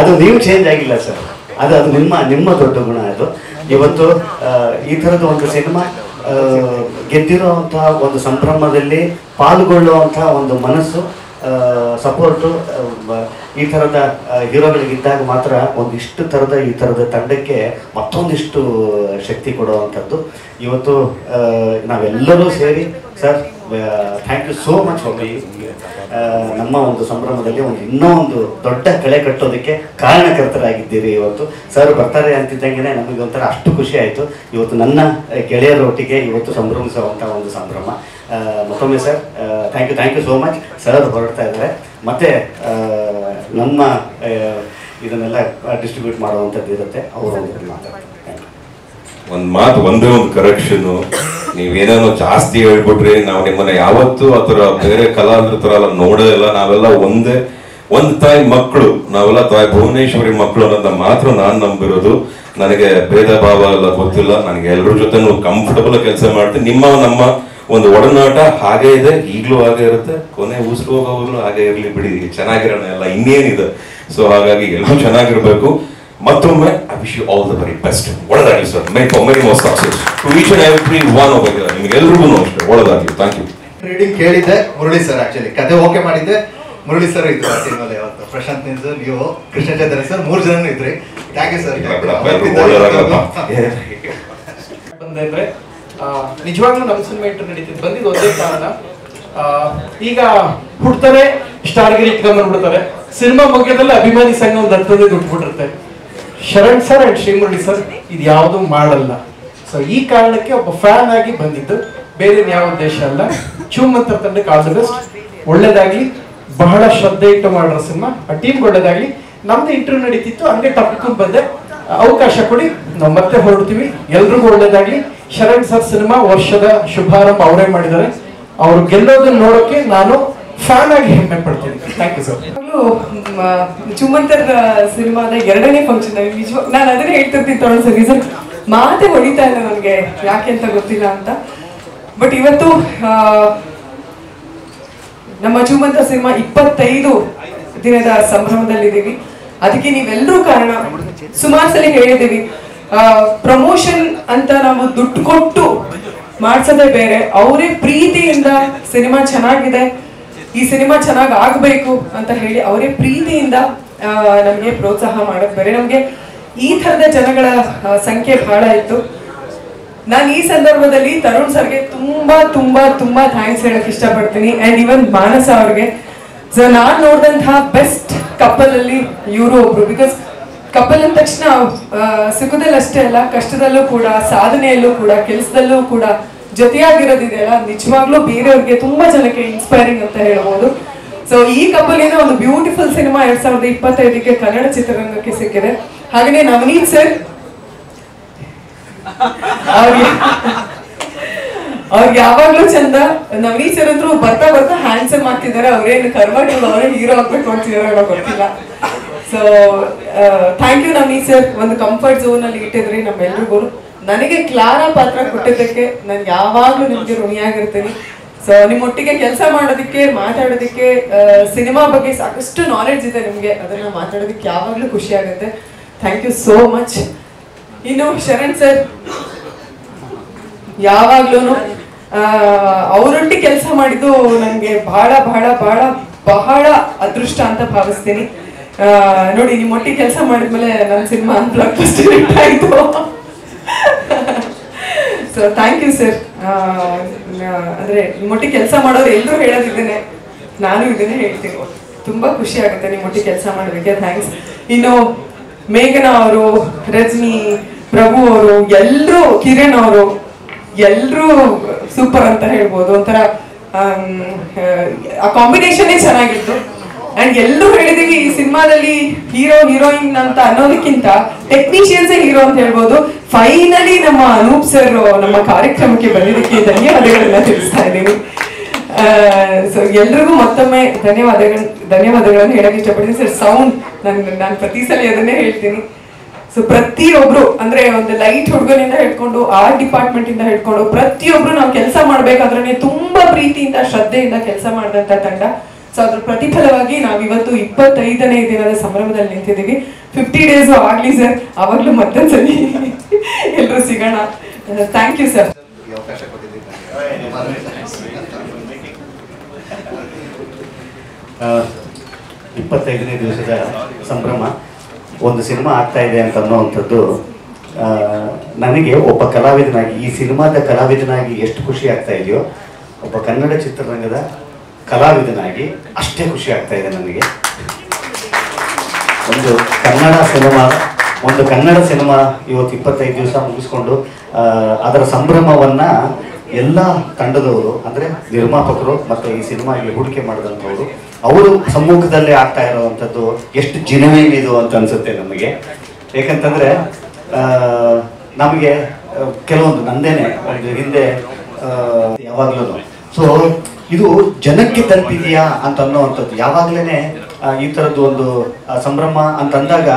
ಅದು ನೀವು ಚೇಂಜ್ ಆಗಿಲ್ಲ ಸರ್, ಅದು ನಿಮ್ಮ ದೊಡ್ಡ ಗುಣ. ಅದು ಇವತ್ತು ಈ ಥರದ ಒಂದು ಸಿನಿಮಾ ಗೆದ್ದಿರೋವಂಥ ಒಂದು ಸಂಭ್ರಮದಲ್ಲಿ ಪಾಲ್ಗೊಳ್ಳುವಂಥ ಒಂದು ಮನಸ್ಸು, ಸಪೋರ್ಟು ಈ ಥರದ ಹೀರೋಗಳಿಗಿದ್ದಾಗ ಮಾತ್ರ ಒಂದಿಷ್ಟು ಈ ಥರದ ತಂಡಕ್ಕೆ ಮತ್ತೊಂದಿಷ್ಟು ಶಕ್ತಿ ಕೊಡುವಂಥದ್ದು. ಇವತ್ತು ನಾವೆಲ್ಲರೂ ಸೇರಿ sir thank you so much ಹೋಗಿ ನಮ್ಮ ಒಂದು ಸಂಭ್ರಮದಲ್ಲಿ ಇನ್ನೂ ಒಂದು ದೊಡ್ಡ ಕಳೆ ಕಟ್ಟೋದಕ್ಕೆ ಕಾರಣಕರ್ತರಾಗಿದ್ದೀರಿ. ಇವತ್ತು ಸರ್ ಬರ್ತಾರೆ ಅಂತಿದ್ದಂಗೆ ನಮಗೆ ಒಂಥರ ಅಷ್ಟು ಖುಷಿ ಆಯಿತು. ಇವತ್ತು ನನ್ನ ಗೆಳೆಯರೊಟ್ಟಿಗೆ ಇವತ್ತು ಸಂಭ್ರಮಿಸುವಂಥ ಒಂದು ಸಂಭ್ರಮ. ಮತ್ತೊಮ್ಮೆ sir thank you so much. Sir ಹೊರಡ್ತಾ ಇದ್ದಾರೆ, ಮತ್ತೆ ನಮ್ಮ ಇದನ್ನೆಲ್ಲ ಡಿಸ್ಟ್ರಿಬ್ಯೂಟ್ ಮಾಡುವಂಥದ್ದು ಇರುತ್ತೆ. ಅವರು ಮಾತಾಡ್ತಾರೆ. ಒಂದೇ ಒಂದು ಕರೆಕ್ಷನು, ನೀವೇನೇನೋ ಜಾಸ್ತಿ ಹೇಳ್ಬಿಟ್ರಿ, ನಾವು ನಿಮ್ಮನ್ನ ಯಾವತ್ತೂ ಆ ಥರ ಬೇರೆ ಕಲಾವಿದ್ರ ಥರ ಎಲ್ಲ ನೋಡೋದಿಲ್ಲ. ನಾವೆಲ್ಲ ಒಂದು ತಾಯಿ ಮಕ್ಕಳು, ನಾವೆಲ್ಲ ತಾಯಿ ಭುವನೇಶ್ವರಿ ಮಕ್ಕಳು ಅನ್ನೋದನ್ನ ಮಾತ್ರ ನಾನು ನಂಬಿರೋದು. ನನಗೆ ಭೇದ ಭಾವ ಎಲ್ಲ ಗೊತ್ತಿಲ್ಲ. ನನಗೆ ಎಲ್ಲರ ಜೊತೆ ಕಂಫರ್ಟಬಲ್ ಕೆಲಸ ಮಾಡ್ತೀನಿ. ನಮ್ಮ ಒಂದು ಒಡನಾಟ ಹಾಗೆ ಇದೆ, ಈಗಲೂ ಹಾಗೆ ಇರುತ್ತೆ, ಕೊನೆ ಉಸಿರು ಹೋಗೋವಾಗಲೂ ಹಾಗೆ ಇರಲಿ ಬಿಡಿ, ಚೆನ್ನಾಗಿರೋಣ ಎಲ್ಲ, ಇನ್ನೇನಿದೆ. ಸೊ ಹಾಗಾಗಿ ಎಲ್ಲರೂ ಚೆನ್ನಾಗಿರ್ಬೇಕು. ಮತ್ತೊಮ್ಮೆ I wish you all the very best. ಒಳ್ಳೆದಾಗಲಿ sir. Many more success to each and every one over here. ನಿಮಗೆಲ್ಲರಿಗೂ ಅಷ್ಟೇ ಒಳ್ಳೆದಾಗಲಿ. Thank you. ರೀಡಿಂಗ್ ಕೇಳಿದ್ದೆ ಮುರಳಿ ಸರ್, ಆಕ್ಚುಲಿ ಕತೆ ಓಕೆ ಮಾಡಿದ್ದೆ. ಮುರಳಿ ಸರ್ ಇದ್ರು ಆ ಟೀಮಲ್ಲಿ. ಅವತ್ತು ಪ್ರಶಾಂತ್ ನಿಂದು, ನೀವು, ಕೃಷ್ಣ ಚಂದ್ರ ಸರ್, 3 ಜನ ಇದ್ರಿ. Thank you sir. ಬಂದ್ರೆ ನಿಜವಾಗ್ಲೂ ನಮ್ಮ ಸಿನಿಮಾ ಇಂಟರ್ ನಡೀತಿದ್ದು ಬಂದಿದ್ದು ಒಂದೇ ಕಾರಣ. ಈಗ ಹುಡ್ತಾರೆ, ಸ್ಟಾರ್ಗಿರಿ ಇಟ್ಕೊಂಡ್ಬಂದ್ಬಿಡ್ತಾರೆ, ಸಿನಿಮಾ ಮುಗಿಯೋದಲ್ಲ ಅಭಿಮಾನಿ ಸಂಘ ಒಂದು ಹತ್ತದೇ ದುಡ್ಬಿಟ್ಟಿರುತ್ತೆ. Sharan sir and Srimurali sir ಇದು ಯಾವುದು ಮಾಡಲ್ಲ. ಸೊ ಈ ಕಾರಣಕ್ಕೆ ಒಬ್ಬ ಫ್ಯಾನ್ ಆಗಿ ಬಂದಿದ್ದು, ಬೇರೆ ಯಾವ ಉದ್ದೇಶ ಅಲ್ಲ. ಚೂಮಂತರ ತಂಡಕ್ಕೆ ಆಲ್ ದಿ ಬೆಸ್ಟ್, ಒಳ್ಳೇದಾಗ್ಲಿ. ಬಹಳ ಶ್ರದ್ಧೆ ಇಟ್ಟು ಮಾಡಿರೋ ಸಿನಿಮಾ, ಆ ಟೀಮ್ ಒಳ್ಳೇದಾಗ್ಲಿ. ನಮ್ದು ಇಂಟರ್ವ್ಯೂ ನಡೀತಿತ್ತು, ಹಂಗೆ ತಪ್ಪಿಕೊಂಡು ಬಂದೆ. ಅವಕಾಶ ಕೊಡಿ, ನಾವು ಮತ್ತೆ ಹೊರಡ್ತೀವಿ. ಎಲ್ರಿಗೂ ಒಳ್ಳೇದಾಗ್ಲಿ. ಶರಣ್ ಸರ್ ಸಿನಿಮಾ ವರ್ಷದ ಶುಭಾರಂಭ ಅವರೇ ಮಾಡಿದ್ದಾರೆ. ಅವ್ರು ಗೆಲ್ಲೋದನ್ನ ನೋಡೋಕೆ ನಾನು ಫ್ಯಾನ್ ಆಗಿ ಹೆಮ್ಮೆ ಪಡ್ತೀನಿ. Thank you sir. ಚುಮ್ಮಂತರ್ ಸಿನಿಮಾದ 2ನೇ ಫಂಕ್ಷನ್ ನಾನು ಅದನ್ನೇ ಹೇಳ್ತಿರ್ತೀನಿ ತಗೊಂಡ್ ಸರ್. ಸರ್ ಮಾತೆ ಹೊಡಿತಾ ಇಲ್ಲ ನನಗೆ, ಯಾಕೆ ಅಂತ ಗೊತ್ತಿಲ್ಲ ಅಂತ. ಬಟ್ ಇವತ್ತು ನಮ್ಮ ಚುಮ್ಮಂತರ್ ಸಿನಿಮಾ 25 ದಿನದ ಸಂಭ್ರಮದಲ್ಲಿದ್ದೀವಿ. ಅದಕ್ಕೆ ನೀವೆಲ್ಲರೂ ಕಾರಣ. ಸುಮಾರು ಸಲ ಹೇಳಿದ್ದೀವಿ, ಪ್ರಮೋಷನ್ ಅಂತ ನಾವು ದುಡ್ಡು ಕೊಟ್ಟು ಮಾಡ್ಸೋದೇ ಬೇರೆ. ಅವರೇ ಪ್ರೀತಿಯಿಂದ ಸಿನಿಮಾ ಚೆನ್ನಾಗಿದೆ, ಈ ಸಿನಿಮಾ ಚೆನ್ನಾಗಿ ಆಗ್ಬೇಕು ಅಂತ ಹೇಳಿ ಅವರೇ ಪ್ರೀತಿಯಿಂದ ನಮಗೆ ಪ್ರೋತ್ಸಾಹ ಮಾಡೋದು ಬೇರೆ. ನಮ್ಗೆ ಈ ತರದ ಜನಗಳ ಸಂಖ್ಯೆ ಬಹಳ ಇತ್ತು. ನಾನು ಈ ಸಂದರ್ಭದಲ್ಲಿ ತರುಣ್ ಸರ್ಗೆ ತುಂಬಾ ತುಂಬಾ ತುಂಬಾ ಥ್ಯಾಂಕ್ಸ್ ಹೇಳಕ್ ಇಷ್ಟಪಡ್ತೀನಿ. ಅಂಡ್ ಇವನ್ ಮಾನಸ ಅವ್ರಿಗೆ ಸೊ ನಾನು ನೋಡಿದಂತಹ ಬೆಸ್ಟ್ ಕಪಲ್ ಅಲ್ಲಿ ಇವರು ಒಬ್ರು. ಬಿಕಾಸ್ ಕಪಲ್ ಅಂದ ತಕ್ಷಣ ಸುಖದಲ್ಲಿ ಅಷ್ಟೇ ಅಲ್ಲ, ಕಷ್ಟದಲ್ಲೂ ಕೂಡ, ಸಾಧನೆಯಲ್ಲೂ ಕೂಡ, ಕೆಲಸದಲ್ಲೂ ಕೂಡ ಜೊತೆಯಾಗಿರೋದಿದೆಯಲ್ಲ, ನಿಜವಾಗ್ಲೂ ಬೇರೆಯವ್ರಿಗೆ ತುಂಬಾ ಜನಕ್ಕೆ ಇನ್ಸ್ಪೈರಿಂಗ್ ಅಂತ ಹೇಳ್ಬೋದು. ಸೊ ಈ ಕಪಲ್ ಏನೋ ಒಂದು ಬ್ಯೂಟಿಫುಲ್ ಸಿನಿಮಾ 2025ಕ್ಕೆ ಕನ್ನಡ ಚಿತ್ರರಂಗಕ್ಕೆ ಸಿಕ್ಕಿದೆ. ಹಾಗೆಯೇ ನವನೀತ್ ಸರ್, ಅವ್ರಿಗೆ ಯಾವಾಗ್ಲೂ ಚಂದ. ನವನೀತ್ ಸರ್ ಅಂತೂ ಬರ್ತಾ ಬರ್ತಾ ಹ್ಯಾಂಡ್ಸಮ್ ಆಗ್ತಿದ್ದಾರೆ. ಅವ್ರೇನು ಕರ್ವಾಟಿಲ್ಲ, ಅವರೇ ಹೀರೋ ಆಗ್ಬೇಕು ಅಂತಿದಾರೋ ಗೊತ್ತಿಲ್ಲ. So thank you Navneet sir, ಒಂದು ಕಂಫರ್ಟ್ ಝೋನ್ ಅಲ್ಲಿ ಇಟ್ಟಿದ್ರಿ ನಮ್ಮೆಲ್ರಿಗೂ. ನನಗೆ ಕ್ಲಾರಾ ಪಾತ್ರ ಕೊಟ್ಟಿದ್ದಕ್ಕೆ ನಾನು ಯಾವಾಗ್ಲೂ ನಿಮ್ಗೆ ಋಣಿಯಾಗಿರ್ತೀನಿ. ಸೊ ನಿಮ್ಮೊಟ್ಟಿಗೆ ಕೆಲಸ ಮಾಡೋದಕ್ಕೆ, ಮಾತಾಡೋದಕ್ಕೆ, ಸಿನಿಮಾ ಬಗ್ಗೆ ಸಾಕಷ್ಟು ನಾಲೆಡ್ಜ್ ಇದೆ ನಿಮ್ಗೆ, ಅದನ್ನ ಮಾತಾಡೋದಕ್ಕೆ ಯಾವಾಗ್ಲೂ ಖುಷಿ ಆಗುತ್ತೆ. Thank you so much. ಇನ್ನು ಶರಣ್ ಸರ್, ಯಾವಾಗ್ಲೂ ಅವರೊಟ್ಟಿಗೆ ಕೆಲಸ ಮಾಡಿದ್ದು ನನಗೆ ಬಹಳ ಬಹಳ ಬಹಳ ಬಹಳ ಅದೃಷ್ಟ ಅಂತ ಭಾವಿಸ್ತೀನಿ. ನೋಡಿ, ನಿಮ್ಮೊಟ್ಟಿಗೆ ಕೆಲಸ ಮಾಡಿದ್ಮೇಲೆ ನನ್ನ ಸಿನಿಮಾ ಬ್ಲಾಕ್ ಬಸ್ಟರ್ ಹಿಟ್ ಆಯ್ತು. So thank you sir. ಅಂದ್ರೆ ನಿಮ್ಮೊಟ್ಟಿಗೆ ಕೆಲಸ ಮಾಡೋರು ಎಲ್ಲರೂ ಹೇಳೋದಿದ್ದೇನೆ, ನಾನು ಇದನ್ನೇ ಹೇಳ್ತೀನಿ. ತುಂಬಾ ಖುಷಿ ಆಗುತ್ತೆ ನಿಮ್ಮೊಟ್ಟಿಗೆ ಕೆಲಸ ಮಾಡೋದಕ್ಕೆ. ಥ್ಯಾಂಕ್ಸ್. ಇನ್ನು ಮೇಘನಾ ಅವರು, ರಜನಿ, ಪ್ರಭು ಅವರು, ಎಲ್ಲರೂ, ಕಿರಣ್ ಅವರು, ಎಲ್ಲರೂ ಸೂಪರ್ ಅಂತ ಹೇಳ್ಬೋದು. ಒಂಥರ ಆ ಕಾಂಬಿನೇಷನ್ ಚೆನ್ನಾಗಿತ್ತು. ಅಂಡ್ ಎಲ್ಲರೂ ಹೇಳಿದೀವಿ ಈ ಸಿನಿಮಾದಲ್ಲಿ ಹೀರೋ ಹೀರೋಯಿನ್ ಅಂತ ಅನ್ನೋದಕ್ಕಿಂತ ಟೆಕ್ನಿಷಿಯನ್ಸೇ ಹೀರೋ ಅಂತ ಹೇಳ್ಬೋದು. ಫೈನಲಿ ನಮ್ಮ ಅನೂಪ್ ಸರ್ ನಮ್ಮ ಕಾರ್ಯಕ್ರಮಕ್ಕೆ ಬಂದಿದ್ದಕ್ಕೆ ಧನ್ಯವಾದಗಳನ್ನ ತಿಳಿಸ್ತಾ ಇದ್ದೀನಿ. ಸೊ ಎಲ್ರಿಗೂ ಮತ್ತೊಮ್ಮೆ ಧನ್ಯವಾದಗಳನ್ನು ಹೇಳಕ್ ಇಷ್ಟಪಡ್ತೀನಿ ಸರ್. ಸೌಂಡ್ ನಾನು ಪ್ರತಿ ಸಲ ಅದನ್ನೇ ಹೇಳ್ತೀನಿ. ಸೊ ಪ್ರತಿಯೊಬ್ರು, ಅಂದ್ರೆ ಒಂದು ಲೈಟ್ ಹುಡುಗನಿಂದ ಹಿಡ್ಕೊಂಡು ಆರ್ಟ್ ಡಿಪಾರ್ಟ್ಮೆಂಟ್ ಇಂದ ಹಿಡ್ಕೊಂಡು ಪ್ರತಿಯೊಬ್ರು ನಾವು ಕೆಲಸ ಮಾಡ್ಬೇಕಾದ್ರೆ ತುಂಬಾ ಪ್ರೀತಿಯಿಂದ, ಶ್ರದ್ಧೆಯಿಂದ ಕೆಲಸ ಮಾಡಿದಂತ ತಂಡ. ಸೊ ಅದ್ರ ಪ್ರತಿಫಲವಾಗಿ ನಾವಿವತ್ತು 25ನೇ ದಿನದ ಸಂಭ್ರಮದಲ್ಲಿ ನಿಂತಿದ್ದೀವಿ. 50 ಡೇಸ್ ಆಗ್ಲಿ ಸರ್, ಅವಾಗ್ಲೂ ಮತ್ತೊಂದ್ಸಲಿ ಎಲ್ರು ಸಿಗೋಣ. Thank you sir. 25ನೇ ದಿವಸದ ಸಂಭ್ರಮ, ಒಂದು ಸಿನಿಮಾ ಆಗ್ತಾ ಇದೆ ಅಂತ ಅನ್ನೋವಂಥದ್ದು ನನಗೆ ಒಬ್ಬ ಕಲಾವಿದನಾಗಿ, ಈ ಸಿನಿಮಾದ ಕಲಾವಿದನಾಗಿ ಎಷ್ಟು ಖುಷಿ ಆಗ್ತಾ ಇದೆಯೋ, ಒಬ್ಬ ಕನ್ನಡ ಚಿತ್ರರಂಗದ ಕಲಾವಿದನಾಗಿ ಅಷ್ಟೇ ಖುಷಿ ಆಗ್ತಾ ಇದೆ ನನಗೆ. ಒಂದು ಕನ್ನಡ ಸಿನಿಮಾ ಇವತ್ತು 25 ದಿವಸ ಮುಗಿಸ್ಕೊಂಡು ಅದರ ಸಂಭ್ರಮವನ್ನ ಎಲ್ಲ ತಂಡದವರು, ಅಂದ್ರೆ ನಿರ್ಮಾಪಕರು ಮತ್ತು ಈ ಸಿನಿಮಾಗೆ ಹೂಡಿಕೆ ಮಾಡಿದಂಥವ್ರು, ಅವರು ಸಮ್ಮುಖದಲ್ಲೇ ಆಗ್ತಾ ಇರುವಂಥದ್ದು ಎಷ್ಟು ಜಿನವೇನ್ ಇದು ಅಂತ ಅನ್ಸುತ್ತೆ ನಮಗೆ. ಯಾಕಂತಂದ್ರೆ ನಮಗೆ ಕೆಲವೊಂದು ನಂದೇನೆ ಒಂದು ಹಿಂದೆ ಯಾವಾಗ್ಲೂ ಸೊ ಇದು ಜನಕ್ಕೆ ತಲುಪಿದೆಯಾ ಅಂತ ಅನ್ನೋವಂಥದ್ದು ಯಾವಾಗ್ಲೇನೆ ಈ ಥರದ್ದು ಒಂದು ಸಂಭ್ರಮ ಅಂತ ಅಂದಾಗ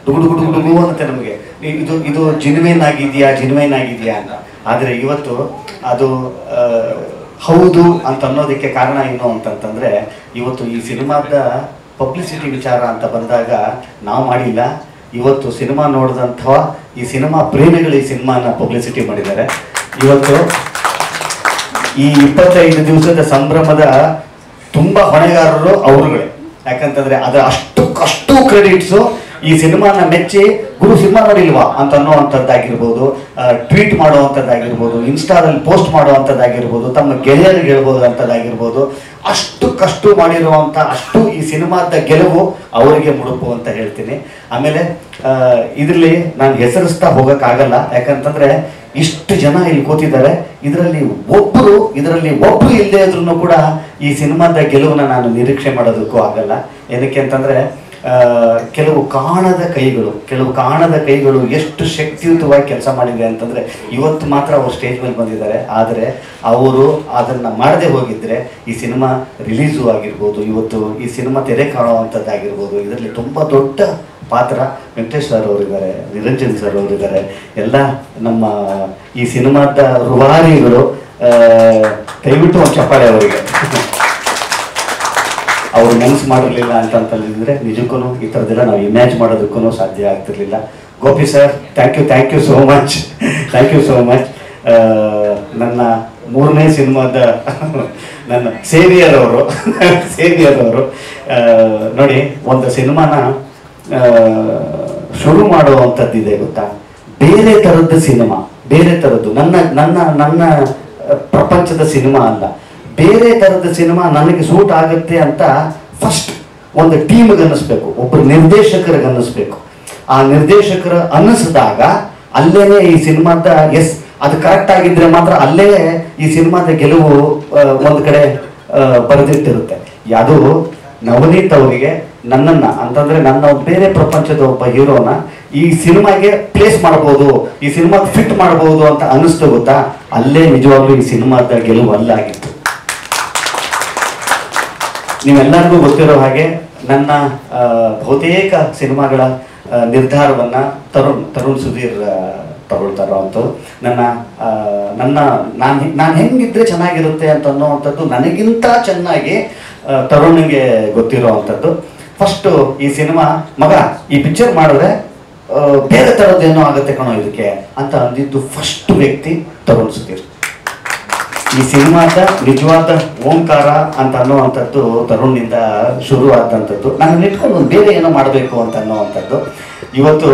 ಡುಗುಡುಗುಡುಗುಡುಗು ಅನ್ನತ್ತೆ ನಮಗೆ. ಇದು ಜಿನ್ವೇನ್ ಆಗಿದೆಯಾ ಅಂತ. ಆದರೆ ಇವತ್ತು ಅದು ಹೌದು ಅಂತ ಅನ್ನೋದಕ್ಕೆ ಕಾರಣ ಏನು ಅಂತಂತಂದ್ರೆ, ಇವತ್ತು ಈ ಸಿನಿಮಾದ ಪಬ್ಲಿಸಿಟಿ ವಿಚಾರ ಅಂತ ಬಂದಾಗ ನಾವು ಮಾಡಿಲ್ಲ. ಇವತ್ತು ಸಿನಿಮಾ ನೋಡಿದಂತಹ ಈ ಸಿನಿಮಾ ಪ್ರೇಮಿಗಳು ಈ ಸಿನಿಮಾನ ಪಬ್ಲಿಸಿಟಿ ಮಾಡಿದ್ದಾರೆ. ಇವತ್ತು ಈ 25 ದಿವಸದ ಸಂಭ್ರಮದ ತುಂಬಾ ಹೊಣೆಗಾರರು ಅವರುಗಳೇ. ಯಾಕಂತಂದ್ರೆ ಅದರ ಅಷ್ಟು ಕ್ರೆಡಿಟ್ಸು ಈ ಸಿನಿಮಾನ ಮೆಚ್ಚಿ ಗುರು ಸಿನಿಮಾ ನೋಡಿಲ್ವಾ ಅಂತ ಅನ್ನೋವಂಥದ್ದಾಗಿರ್ಬೋದು, ಟ್ವೀಟ್ ಮಾಡುವಂಥದ್ದಾಗಿರ್ಬೋದು, ಇನ್ಸ್ಟಾದಲ್ಲಿ ಪೋಸ್ಟ್ ಮಾಡುವಂಥದ್ದಾಗಿರ್ಬೋದು, ತಮ್ಮ ಗೆಳೆಯರಿಗೆ ಹೇಳ್ಬೋದು ಅಂಥದ್ದಾಗಿರ್ಬೋದು, ಅಷ್ಟು ಕಷ್ಟ ಮಾಡಿರುವಂಥ ಅಷ್ಟು ಈ ಸಿನಿಮಾದ ಗೆಲುವು ಅವರಿಗೆ ಮುಡುಪು ಅಂತ ಹೇಳ್ತೀನಿ. ಆಮೇಲೆ ಇದರಲ್ಲಿ ನಾನು ಹೆಸರಿಸ್ತಾ ಹೋಗೋಕ್ಕಾಗಲ್ಲ. ಯಾಕಂತಂದ್ರೆ ಇಷ್ಟು ಜನ ಇಲ್ಲಿ ಕೂತಿದ್ದಾರೆ, ಇದರಲ್ಲಿ ಒಬ್ಬರು ಇಲ್ಲದೆ ಇದ್ರೂ ಕೂಡ ಈ ಸಿನಿಮಾದ ಗೆಲುವನ್ನ ನಾನು ನಿರೀಕ್ಷೆ ಮಾಡೋದಕ್ಕೂ ಆಗಲ್ಲ. ಏನಕ್ಕೆ ಅಂತಂದ್ರೆ ಕೆಲವು ಕಾಣದ ಕೈಗಳು ಎಷ್ಟು ಶಕ್ತಿಯುತವಾಗಿ ಕೆಲಸ ಮಾಡಿದೆ ಅಂತಂದ್ರೆ, ಇವತ್ತು ಮಾತ್ರ ಅವರು ಸ್ಟೇಜ್ ಮೇಲೆ ಬಂದಿದ್ದಾರೆ. ಆದರೆ ಅವರು ಅದನ್ನ ಮಾಡದೆ ಹೋಗಿದ್ರೆ ಈ ಸಿನಿಮಾ ರಿಲೀಸು ಆಗಿರ್ಬೋದು, ಇವತ್ತು ಈ ಸಿನಿಮಾ ತೆರೆ ಕಾಣುವಂಥದ್ದಾಗಿರ್ಬೋದು. ಇದರಲ್ಲಿ ತುಂಬಾ ದೊಡ್ಡ ಪಾತ್ರ ವೆಂಕಟೇಶ್ ಸರ್ ಅವರಿದ್ದಾರೆ, ನಿರಂಜನ್ ಸರ್ ಅವರಿದ್ದಾರೆ, ಎಲ್ಲ ನಮ್ಮ ಈ ಸಿನಿಮಾದ ರುವಾರಿಗಳು. ದಯವಿಟ್ಟು ಒಂದು ಚಪ್ಪಾಳೆ ಅವರಿಗೆ. ಅವರು ಮನಸ್ಸು ಮಾಡಿರಲಿಲ್ಲ ಅಂತಂತಂದ್ರೆ ನಿಜಕ್ಕೂ ಈ ಥರದ್ದೆಲ್ಲ ನಾವು ಇಮ್ಯಾಜ್ ಮಾಡೋದಕ್ಕೂ ಸಾಧ್ಯ ಆಗ್ತಿರ್ಲಿಲ್ಲ. Gopi sir, thank you so much. ನನ್ನ 3ನೇ ಸಿನಿಮಾದ ನನ್ನ ಸೇವಿಯರ್ ಅವರು ನೋಡಿ, ಒಂದು ಸಿನಿಮಾನ ಶುರು ಮಾಡುವಂಥದ್ದಿದೆ ಗೊತ್ತಾ, ಬೇರೆ ಥರದ್ದು ನನ್ನ ಪ್ರಪಂಚದ ಸಿನಿಮಾ ಅಲ್ಲ, ಬೇರೆ ಥರದ ಸಿನಿಮಾ ನನಗೆ ಸೂಟ್ ಆಗುತ್ತೆ ಅಂತ ಫಸ್ಟ್ ಒಂದು ಟೀಮ್ಗೆ ಅನ್ನಿಸ್ಬೇಕು, ಒಬ್ಬರು ನಿರ್ದೇಶಕರಿಗೆ ಅನ್ನಿಸ್ಬೇಕು. ಆ ನಿರ್ದೇಶಕರು ಅನ್ನಿಸಿದಾಗ ಅಲ್ಲೇನೆ ಈ ಸಿನಿಮಾದ ಎಸ್ ಅದು ಕರೆಕ್ಟ್ ಆಗಿದ್ರೆ ಮಾತ್ರ ಅಲ್ಲೇ ಈ ಸಿನಿಮಾದ ಗೆಲುವು ಒಂದು ಕಡೆ ಬರೆದಿಟ್ಟಿರುತ್ತೆ. ಅದು ನವನೀತ್ ಅವರಿಗೆ ನನ್ನನ್ನು ಅಂತಂದ್ರೆ ನನ್ನ ಬೇರೆ ಪ್ರಪಂಚದ ಒಬ್ಬ ಹೀರೋನ ಈ ಸಿನಿಮಾಗೆ ಪ್ಲೇಸ್ ಮಾಡ್ಬೋದು, ಈ ಸಿನಿಮಾಗೆ ಫಿಟ್ ಮಾಡ್ಬೋದು ಅಂತ ಅನ್ನಿಸ್ತು ಗೊತ್ತಾ, ಅಲ್ಲೇ ನಿಜವಾಗ್ಲೂ ಈ ಸಿನಿಮಾದ ಗೆಲುವು ಅಲ್ಲಾಗಿತ್ತು. ನೀವೆಲ್ಲರಿಗೂ ಗೊತ್ತಿರೋ ಹಾಗೆ ನನ್ನ ಬಹುತೇಕ ಸಿನಿಮಾಗಳ ನಿರ್ಧಾರವನ್ನ ತರುಣ್ ಸುಧೀರ್ ತಗೊಳ್ತಾರೋ ಅಂತ ನಾನು ಹೆಂಗಿದ್ರೆ ಚೆನ್ನಾಗಿರುತ್ತೆ ಅಂತ ಅನ್ನೋವಂಥದ್ದು ನನಗಿಂತ ಚೆನ್ನಾಗಿ ತರುಣ್ಗೆ ಗೊತ್ತಿರೋ ಅಂಥದ್ದು. ಫಸ್ಟು ಈ ಸಿನಿಮಾ ಮಗ ಈ ಪಿಕ್ಚರ್ ಮಾಡಿದ್ರೆ ಬೇರೆ ಥರದ್ದೇನೋ ಆಗುತ್ತೆ ಕಣೋ ಇದಕ್ಕೆ ಅಂತ ಅಂದಿದ್ದು ಫಸ್ಟ್ ವ್ಯಕ್ತಿ ತರುಣ್ ಸುಧೀರ್. ಈ ಸಿನಿಮಾದ ನಿಜವಾದ ಓಂಕಾರ ಅಂತ ಅನ್ನೋವಂಥದ್ದು ತರುಣ್ನಿಂದ ಶುರುವಾದಂಥದ್ದು. ನಾನು ಇಟ್ಕೊಂಡು ಒಂದು ಬೇರೆ ಏನೋ ಮಾಡಬೇಕು ಅಂತ ಅನ್ನೋವಂಥದ್ದು. ಇವತ್ತು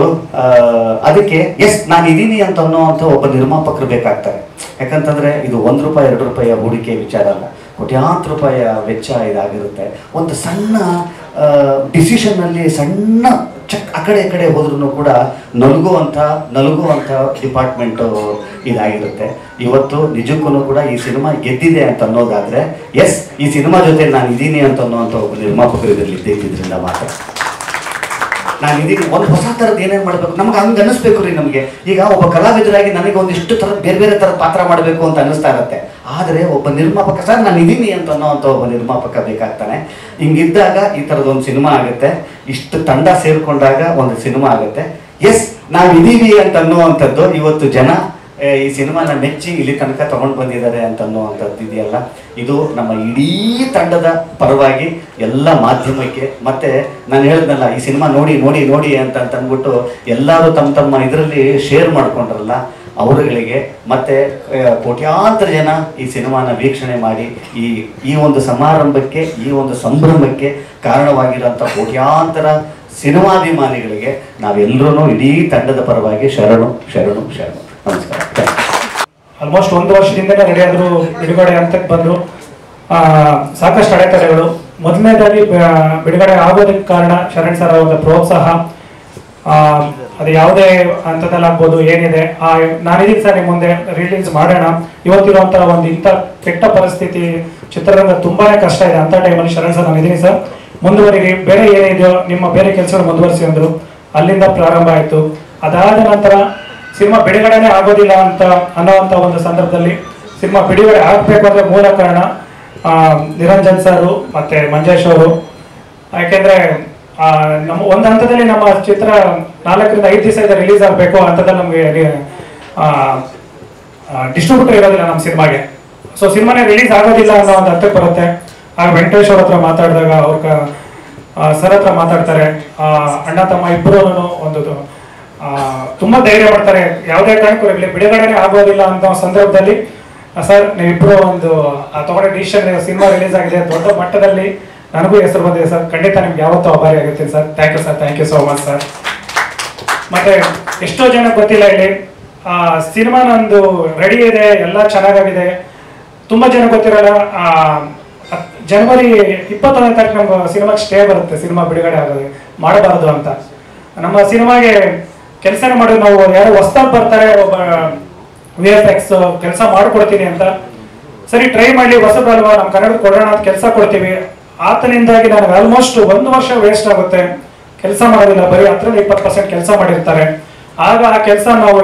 ಅದಕ್ಕೆ ಎಸ್ ನಾನು ಇದೀನಿ ಅಂತ ಅನ್ನೋವಂಥ ಒಬ್ಬ ನಿರ್ಮಾಪಕರು ಬೇಕಾಗ್ತಾರೆ. ಯಾಕಂತಂದರೆ ಇದು ₹1 ₹2 ಹೂಡಿಕೆ ವಿಚಾರ ಅಲ್ಲ, ಕೋಟ್ಯಾಂತರ ರೂಪಾಯಿ ವೆಚ್ಚ ಇದಾಗಿರುತ್ತೆ. ಒಂದು ಸಣ್ಣ ಡಿಸಿಷನ್ನಲ್ಲಿ ಸಣ್ಣ ಚೆಕ್ ಆ ಕಡೆ ಈ ಕಡೆ ಹೋದ್ರೂ ಕೂಡ ನಲುಗುವಂಥ ಡಿಪಾರ್ಟ್ಮೆಂಟು ಇದಾಗಿರುತ್ತೆ. ಇವತ್ತು ನಿಜಕ್ಕೂ ಕೂಡ ಈ ಸಿನಿಮಾ ಗೆದ್ದಿದೆ ಅಂತ ಅನ್ನೋದಾದರೆ ಎಸ್ ಈ ಸಿನಿಮಾ ಜೊತೆ ನಾನು ಇದ್ದೀನಿ ಅಂತ ಅನ್ನೋವಂಥ ಒಬ್ಬ ನಿರ್ಮಾಪಕರು ಇದರಲ್ಲಿ ಇದ್ದಿದ್ದರಿಂದ ಮಾತ್ರ ನಾನು ಇದೀನಿ. ಒಂದು ಹೊಸ ಥರದ್ದು ಏನೇನು ಮಾಡಬೇಕು ನಮ್ಗೆ ಹಂಗೆ ಅನ್ನಿಸ್ಬೇಕು ರೀ. ನಮಗೆ ಈಗ ಒಬ್ಬ ಕಲಾವಿದರಾಗಿ ನನಗೆ ಒಂದಿಷ್ಟು ಥರದ ಬೇರೆ ಥರದ ಪಾತ್ರ ಮಾಡಬೇಕು ಅಂತ ಅನ್ನಿಸ್ತಾ ಇರುತ್ತೆ. ಆದರೆ ಒಬ್ಬ ನಿರ್ಮಾಪಕ ಸರ್ ನಾನು ಇದೀನಿ ಅಂತ ಅನ್ನೋವಂಥ ಒಬ್ಬ ನಿರ್ಮಾಪಕ ಬೇಕಾಗ್ತಾನೆ. ಹಿಂಗಿದ್ದಾಗ ಈ ಥರದೊಂದು ಸಿನಿಮಾ ಆಗುತ್ತೆ, ಇಷ್ಟು ತಂಡ ಸೇರಿಕೊಂಡಾಗ ಒಂದು ಸಿನಿಮಾ ಆಗುತ್ತೆ. ಎಸ್ ನಾವಿದ್ದೀವಿ ಅಂತ ಅನ್ನುವಂಥದ್ದು ಇವತ್ತು ಜನ ಈ ಸಿನಿಮಾನ ಮೆಚ್ಚಿ ಇಲ್ಲಿ ತನಕ ತಗೊಂಡು ಬಂದಿದ್ದಾರೆ ಅಂತ ಅನ್ನುವಂಥದ್ದು ಇದೆಯಲ್ಲ, ಇದು ನಮ್ಮ ಇಡೀ ತಂಡದ ಪರವಾಗಿ ಎಲ್ಲ ಮಾಧ್ಯಮಕ್ಕೆ ಮತ್ತೆ ನಾನು ಹೇಳಿದ್ನಲ್ಲ ಈ ಸಿನಿಮಾ ನೋಡಿ ನೋಡಿ ನೋಡಿ ಅಂತ ಅಂದ್ಬಿಟ್ಟು ಎಲ್ಲರೂ ತಮ್ಮ ಇದರಲ್ಲಿ ಶೇರ್ ಮಾಡ್ಕೊಂಡ್ರಲ್ಲ ಅವರುಗಳಿಗೆ ಮತ್ತೆ ಕೋಟ್ಯಾಂತರ ಜನ ಈ ಸಿನಿಮಾನ ವೀಕ್ಷಣೆ ಮಾಡಿ ಈ ಒಂದು ಸಮಾರಂಭಕ್ಕೆ ಈ ಒಂದು ಸಂಭ್ರಮಕ್ಕೆ ಕಾರಣವಾಗಿರೋಂಥ ಕೋಟ್ಯಾಂತರ ಸಿನಿಮಾಭಿಮಾನಿಗಳಿಗೆ ನಾವೆಲ್ಲರೂ ಇಡೀ ತಂಡದ ಪರವಾಗಿ ಶರಣು ಶರಣು ಶರಣು ನಮಸ್ಕಾರ. ಆಲ್ಮೋಸ್ಟ್ 1 ವರ್ಷದಿಂದಲೇ ರೆಡಿ ಆದರೂ ಬಿಡುಗಡೆ ಹಂತಕ್ಕೆ ಬಂದರು. ಸಾಕಷ್ಟು ಅಡೆತಡೆಗಳು. ಮೊದಲನೇದಾಗಿ ಬಿಡುಗಡೆ ಆಗೋದಕ್ಕೆ ಕಾರಣ ಶರಣ್ ಸರ್ ಅವರ ಪ್ರೋತ್ಸಾಹ. ಅದು ಯಾವುದೇ ಹಂತದಲ್ಲಾಗ್ಬೋದು ಏನಿದೆ ನಾನಿದ್ದೀನಿ ಸರ್ ನಿಮ್ಮ ಮುಂದೆ ರಿಲೀಸ್ ಮಾಡೋಣ. ಇವತ್ತಿರುವಂಥ ಒಂದು ಇಂಥ ಕೆಟ್ಟ ಪರಿಸ್ಥಿತಿ ಚಿತ್ರರಂಗ ತುಂಬಾ ಕಷ್ಟ ಇದೆ. ಅಂಥ ಟೈಮಲ್ಲಿ ಶರಣ್ ಸರ್ ನಾನು ಇದ್ದೀನಿ ಸರ್ ಮುಂದುವರಿಗಿ, ಬೇರೆ ಏನಿದೆಯೋ ನಿಮ್ಮ ಬೇರೆ ಕೆಲಸಗಳು ಮುಂದುವರಿಸಿ ಅಂದರು. ಅಲ್ಲಿಂದ ಪ್ರಾರಂಭ ಆಯಿತು. ಅದಾದ ನಂತರ ಸಿನಿಮಾ ಬಿಡುಗಡೆನೇ ಆಗೋದಿಲ್ಲ ಅಂತ ಅನ್ನೋವಂಥ ಒಂದು ಸಂದರ್ಭದಲ್ಲಿ ಸಿನಿಮಾ ಬಿಡುಗಡೆ ಆಗಬೇಕು ಅಂದರೆ ಮೂಲ ಕಾರಣ ನಿರಂಜನ್ ಸರು ಮತ್ತು ಮಂಜೇಶ್ ಅವರು. ಯಾಕೆಂದರೆ ನಮ್ಮ ಒಂದು ಹಂತದಲ್ಲಿ ನಮ್ಮ ಚಿತ್ರ 4 ರಿಂದ 5 ದಿವಸ ರಿಲೀಸ್ ಆಗಬೇಕು ಅಂತದಲ್ಲಿ ನಮಗೆ ಡಿಸ್ಟ್ರಿಬ್ಯೂಟರ್ ಇರೋದಿಲ್ಲ ನಮ್ಮ ಸಿನಿಮಾಗೆ. ಸೊ ಸಿನಿಮಾನೇ ರಿಲೀಸ್ ಆಗೋದಿಲ್ಲ ಅನ್ನೋ ಒಂದು ಅರ್ಥಕ್ಕೆ ಬರುತ್ತೆ. ಆಗ ವೆಂಕಟೇಶ್ ಅವ್ರ ಹತ್ರ ಮಾತಾಡಿದಾಗ ಅವ್ರ ಸರ್ ಹತ್ರ ಮಾತಾಡ್ತಾರೆ, ಅಣ್ಣ ತಮ್ಮ ಇಬ್ಬರೂ ಒಂದು ತುಂಬ ಧೈರ್ಯ ಮಾಡ್ತಾರೆ. ಯಾವುದೇ ಕಾರಣಕ್ಕೂ ಇರಲಿ ಬಿಡುಗಡೆನೇ ಆಗೋದಿಲ್ಲ ಅಂತ ಸಂದರ್ಭದಲ್ಲಿ ಸರ್ ನೀವಿಬ್ಬರು ಒಂದು ತಗೊಂಡ ಡಿಸಿಷನ್ ಸಿನಿಮಾ ರಿಲೀಸ್ ಆಗಿದೆ, ದೊಡ್ಡ ಮಟ್ಟದಲ್ಲಿ ನನಗೂ ಹೆಸರು ಬಂದಿದೆ ಸರ್, ಖಂಡಿತ ನಿಮ್ಗೆ ಯಾವತ್ತೂ ಆಭಾರಿ ಆಗಿರ್ತೀನಿ sir. Thank you sir, thank you so much sir. ಮತ್ತೆ ಎಷ್ಟೋ ಜನ ಗೊತ್ತಿಲ್ಲ ಇಲ್ಲಿ ಸಿನಿಮಾ ನಂದು ರೆಡಿ ಇದೆ, ಎಲ್ಲ ಚೆನ್ನಾಗಿದೆ. ತುಂಬ ಜನ ಗೊತ್ತಿರಲ್ಲ ಜನವರಿ 21ನೇ ತಾರೀಕು ನಮ್ಗೆ ಸಿನಿಮಾಗೆ ಸ್ಟೇ ಬರುತ್ತೆ, ಸಿನಿಮಾ ಬಿಡುಗಡೆ ಆಗೋದು ಮಾಡಬಾರದು ಅಂತ. ನಮ್ಮ ಸಿನಿಮಾಗೆ ಕೆಲಸನೇ ಮಾಡೋದು ನಾವು ಯಾರೋ ಹೊಸ್ದಾಗಿ ಬರ್ತಾರೆ ಒಬ್ಬ VFX ಕೆಲಸ ಮಾಡಿಕೊಡ್ತೀನಿ ಅಂತ, ಸರಿ ಟ್ರೈ ಮಾಡಿ ಹೊಸದಲ್ವಾ ನಮ್ಮ ಕನ್ನಡ ಕೊಡೋಣ ಅಂತ ಕೆಲಸ ಕೊಡ್ತೀವಿ. ಆತನಿಂದಾಗಿ ನನಗೆ ಆಲ್ಮೋಸ್ಟ್ 1 ವರ್ಷ ವೇಸ್ಟ್ ಆಗುತ್ತೆ, ಕೆಲಸ ಮಾಡೋದಿಲ್ಲ, ಬರೀ 10-20% ಕೆಲಸ ಮಾಡಿರ್ತಾರೆ. ಆಗ ಆ ಕೆಲಸ ನಾವು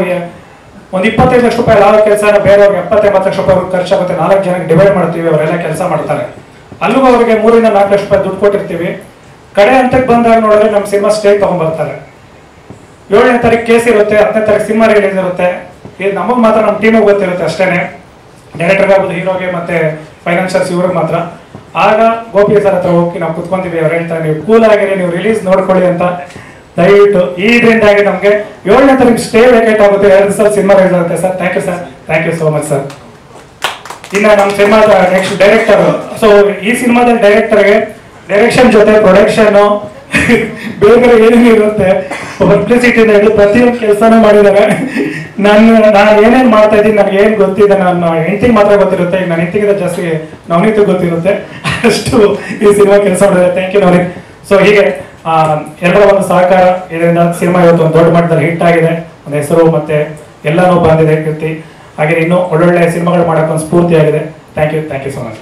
ಒಂದು 25 ಲಕ್ಷ ರೂಪಾಯಿ ಯಾವ ಕೆಲಸನ ಬೇರೆಯವ್ರಿಗೆ 70-80 ಲಕ್ಷ ರೂಪಾಯಿ ಖರ್ಚಾಗುತ್ತೆ, 4 ಜನಕ್ಕೆ ಡಿವೈಡ್ ಮಾಡ್ತೀವಿ, ಅವರೆಲ್ಲ ಕೆಲಸ ಮಾಡ್ತಾರೆ. ಅಲ್ಲಿಗೂ ಅವರಿಗೆ 3-4 ಲಕ್ಷ ರೂಪಾಯಿ ದುಡ್ಡು ಕೊಟ್ಟಿರ್ತೀವಿ. ಕಡೆ ಹಂತಕ್ಕೆ ಬಂದಾಗ ನೋಡಿದ್ರೆ ನಮ್ಮ ಸಿನಿಮಾ ಸ್ಟೇ ತಗೊಂಡ್ಬರ್ತಾರೆ. 7ನೇ ತಾರೀಕು ಕೇಸ್ ಇರುತ್ತೆ, 10ನೇ ತಾರೀಕು ಸಿನಿಮಾ ರಿಲೀಸ್ ಇರುತ್ತೆ. ಇದು ನಮಗೆ ಮಾತ್ರ ನಮ್ಮ ಟೀಮಿಗೆ ಗೊತ್ತಿರುತ್ತೆ ಅಷ್ಟೇನೆ, ಡೈರೆಕ್ಟರ್ಗೆ ಆಗ್ಬೋದು, ಹೀರೋಗೆ ಮತ್ತೆ ಫೈನಾನ್ಷಿಯಲ್ಸ್ ಇವ್ರಿಗೆ ಮಾತ್ರ. ಆಗ ಗೋಪಿ ಸರ್ ಹತ್ರ ಹೋಗಿ ನಾವು ಕುತ್ಕೊಂತೀವಿ, ಅವ್ರು ಹೇಳ್ತಾರೆ ನೀವು ಕೂಲ್ ಆಗಿರಿ, ನೀವು ರಿಲೀಸ್ ನೋಡ್ಕೊಳ್ಳಿ ಅಂತ. ದಯವಿಟ್ಟು ಈ ಇದರಿಂದಾಗಿ ನಮಗೆ 7ನೇ ತಾರೀಕು ಸ್ಟೇ ವೇಕೇಟ್ ಆಗುತ್ತೆ, 2 ದಿವಸ ಸಿನಿಮಾ ರಿಲೀಸ್ ಆಗುತ್ತೆ sir. Thank you sir, thank you so much sir. ಇನ್ನು ನಮ್ಮ ಸಿನಿಮಾದ ನೆಕ್ಸ್ಟ್ ಡೈರೆಕ್ಟರ್, ಸೊ ಈ ಸಿನಿಮಾದ ಡೈರೆಕ್ಟರ್ಗೆ ಡೈರೆಕ್ಷನ್ ಜೊತೆ ಪ್ರೊಡಕ್ಷನ್ ಬೇರೆ ಏನೇನು ಇರುತ್ತೆ ಪಬ್ಲಿಸಿಟಿಯಿಂದ ಹಿಡಿದು ಪ್ರತಿಯೊಂದು ಕೆಲಸನೂ ಮಾಡಿದ್ದಾರೆ. ನಾನು ಏನೇನು ಮಾಡ್ತಾ ಇದ್ದೀನಿ, ನನಗೆ ಏನು ಗೊತ್ತಿದೆ, ನಾನು ಹೆಂಡತಿಗೆ ಮಾತ್ರ ಗೊತ್ತಿರುತ್ತೆ. ಈಗ ನನ್ನ ಹೆಂಡತಿಗಿಂತ ಜಾಸ್ತಿ ನವನೀತ್ ಗೊತ್ತಿರುತ್ತೆ, ಅಷ್ಟು ಈ ಸಿನಿಮಾ ಕೆಲಸ ಮಾಡಿದೆ. Thank you Navneet. ಸೊ ಹೀಗೆ ಎಲ್ಲರ ಒಂದು ಸಹಕಾರ ಇದರಿಂದ ಸಿನಿಮಾ ಇವತ್ತು ಒಂದು ದೊಡ್ಡ ಮಟ್ಟದಲ್ಲಿ ಹಿಟ್ ಆಗಿದೆ, ಒಂದು ಹೆಸರು ಮತ್ತೆ ಎಲ್ಲನೂ ಬಂದಿದೆ ಕೀರ್ತಿ. ಹಾಗೆ ಇನ್ನೂ ಒಳ್ಳೊಳ್ಳೆ ಸಿನಿಮಾಗಳು ಮಾಡೋಕೆ ಒಂದು ಸ್ಫೂರ್ತಿ ಆಗಿದೆ. Thank you so much.